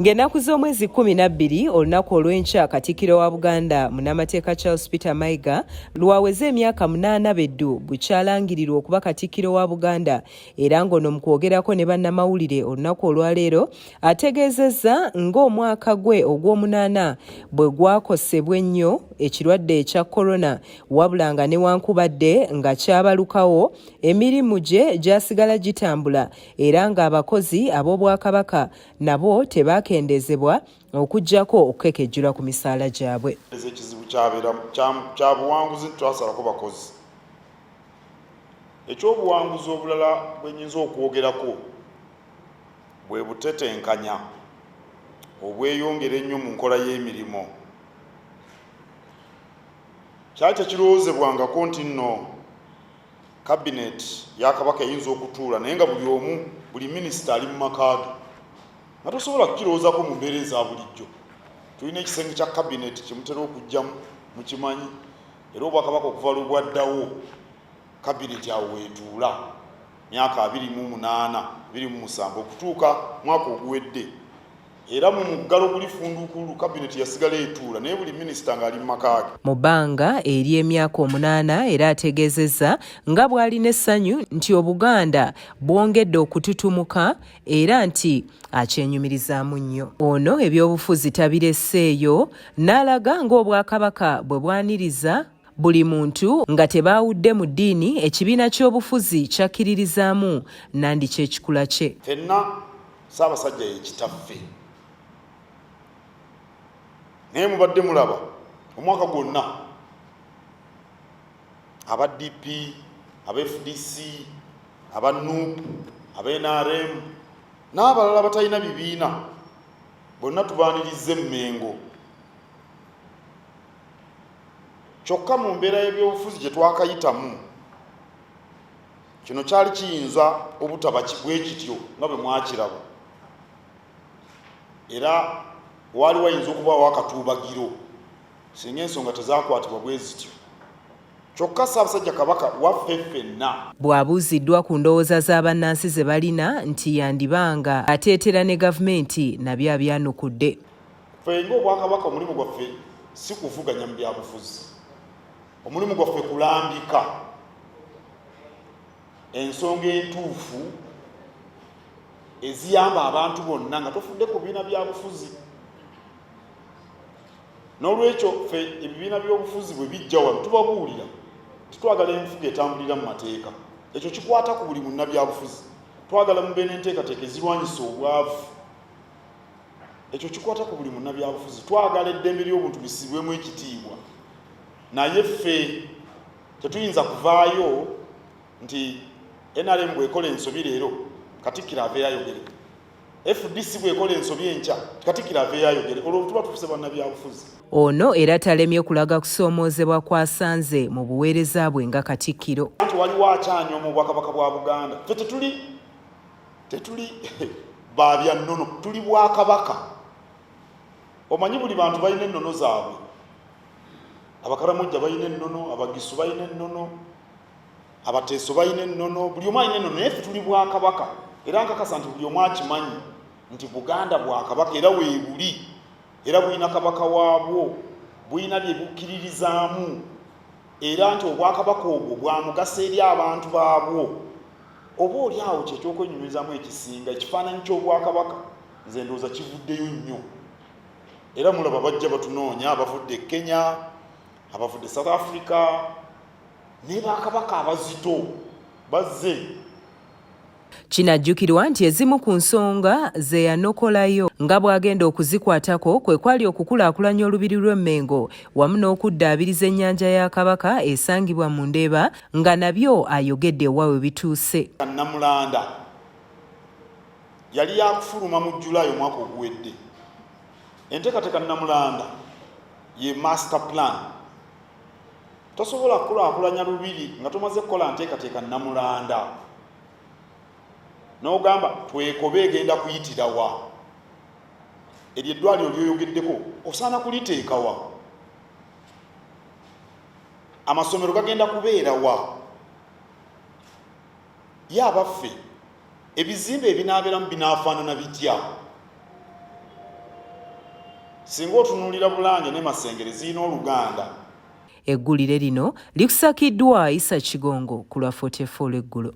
Ng'ennaku z'omwezi 12 olunaku olw'enkya Katikiro wa Buganda munnamateeka Charles Peter Mayiga lwaweze emyaka 8 beddu bukyalangirirwa okuba Katikiro wa Buganda era ng'ono mu kwogerako ne bannamawulire olunaku olwaleero ategeezezza ng'omwaka gwe ogw'omunaana bwe gwakosebwa ennyo ekirwadde ekya korona wabula nga newankubadde nga kyabalukawo emirimu gye gyasigala gitambula era ng'abakozi ab'Obwakabaka nabo tebakendezebwa okujjako okukekejjula ku misaala gyabwe. Ekizibu kya buwanguzi twasalako bakozi. Ekyobuwanguzi obulala bwe nnyinza okwogerako bwe butetenkanya obweyongera ennyo mu nkola y'emirimu. Kyali tekirowoozebwangako nti nno kabineti ya Kabaka eyinza okutuula naye nga buli minisita ali mu maka ge. Nga tosobola kukirowoozako mu mbeera eza bulijjo. Tulina ekisenge kya kabineti kimutera okujjamu mukimanyi era Obwakabaka okuva lwe bwaddawo kabineti awo weetuula myaka 28 27 okutuuka mwaka oguwedde era mu muggalo guli fundukulu kabineti yasigala etuula naye buli minisita ng'ali mu maka ge. Mu bbanga eri emyaka 8 era ategeezezza nga bw'alina essanyu nti Obuganda bwongedde okututumuka era nti akyenyumirizaamu nnyo. Ono ebyobufuzi tabiresseeyo n'alaga ng'Obwakabaka bwe bwaniriza buli muntu nga tebaawudde mu ddiini ekibiina ky'obufuzi kyakkiririzaamu nandi ky'ekikula kye. Ffenna Ssaabasajja ye kitaffe. Naye mubadde mulaba omwaka gwonna aba DP, aba FDC, aba NUP, aba NRM n'abalala batalina bibiina bonna tubaaniriza emmengo. Kyokka mu mbeera y'ebyobufuzi gye twakayitamu kino kyali kiyinza obutaba bwe kityo nga bwe mwakiraba era wali wayinza okubaawo akatuubagiro singa ensonga tezakwatibwa bwe zityo. Kyokka Ssaabasajja Kabaka waffe ffenna bw'abuuziddwa ku ndowooza z'abannansi ze balina nti yandibanga ateetera ne gavumenti nabyo abyanukudde. Ffe ng'Obwakabaka omulimu gwaffe si kuvuganya mu byabufuzi, omulimu gwaffe kulambika ensonga entuufu eziyamba abantu bonna nga tofudde ku bibiina byabufuzi. N'olwekyo ffe ebibiina by'obufuzi bwe bijja wano tubabuulira titwagala enfuga etambulira mu mateeka. Ekyo kikwata ku buli munnabyabufuzi. Twagala mube n'enteekateeka ezirwanyisa obwavu. Ekyo kikwata ku buli munnabyabufuzi. Twagala eddembe ly'obuntu lisibwemu ekitiibwa. Naye ffe tetuyinza kuvaayo nti NRM bw'ekola ensobi leero Katikkiro aveeyo ayogere, FDC bw'ekola ensobi enkya Katikkiro aveeyo ayogere. Olwo tuba tufuse bannabyabufuzi. Ono era talemye kulaga kusoomoozebwa kwasanze mu buweereza bwe nga Katikkiro. Nti waliwo akyanywa mu Bwakabaka bwa Buganda. Ffe tetuli baabya nnono, tuli Bwakabaka. Omanyi buli bantu balina ennono zaabwe. Abakaramujja balina ennono, Abagisu balina ennono, Abateeso balina ennono, buli omu alina ennono, naye ffe tuli Bwakabaka. Era nkakasa nti buli omu akimanyi nti Buganda Bwakabaka era weebuli era bulina kabaka waabwo, bulina bye bukkiririzaamu era nti Obwakabaka obwo bwa mugaso eri abantu baabwo. Oba oli awo kyekyokweyumirizaamu ekisinga ekifaananyi ky'Obwakabaka nze ndowooza kivuddeyo nnyo. Era mulaba bajja batunoonya abavudde e Kenya, abavudde South Africa ne Bakabaka abazito bazze. Kinajjukirwa nti ezimu ku nsonga ze yanokolayo nga bw'agenda okuzikwatako kwe kwali okukulaakulanya olubiri lw'Emmengo wamu n'okuddaabiriza ennyanja ya Kabaka esangibwa mu Ndeeba nga nabyo ayogedde wawe bituuse. Namulanda yali yakufuluma mu Julayi omwaka oguwedde. Enteekateeka Namulanda ye master plan. Tosobola kukulaakulanya lubiri nga tomaze kukola nteekateeka Namulanda. N'ogamba twekobe egenda kuyitira wa? Eryo eddwaliro lyoyogeddeko osaana kuliteeka wa? Amasomero gagenda kubeera wa? Ye abaffe ebizimbe ebinaabeeramu binaafaanana bitya? singa otunuulira Bulange ne Masengere zirina Oluganda. Eggulire lino likusakiddwa Isa Kigongo ku lwa 44 eggulo.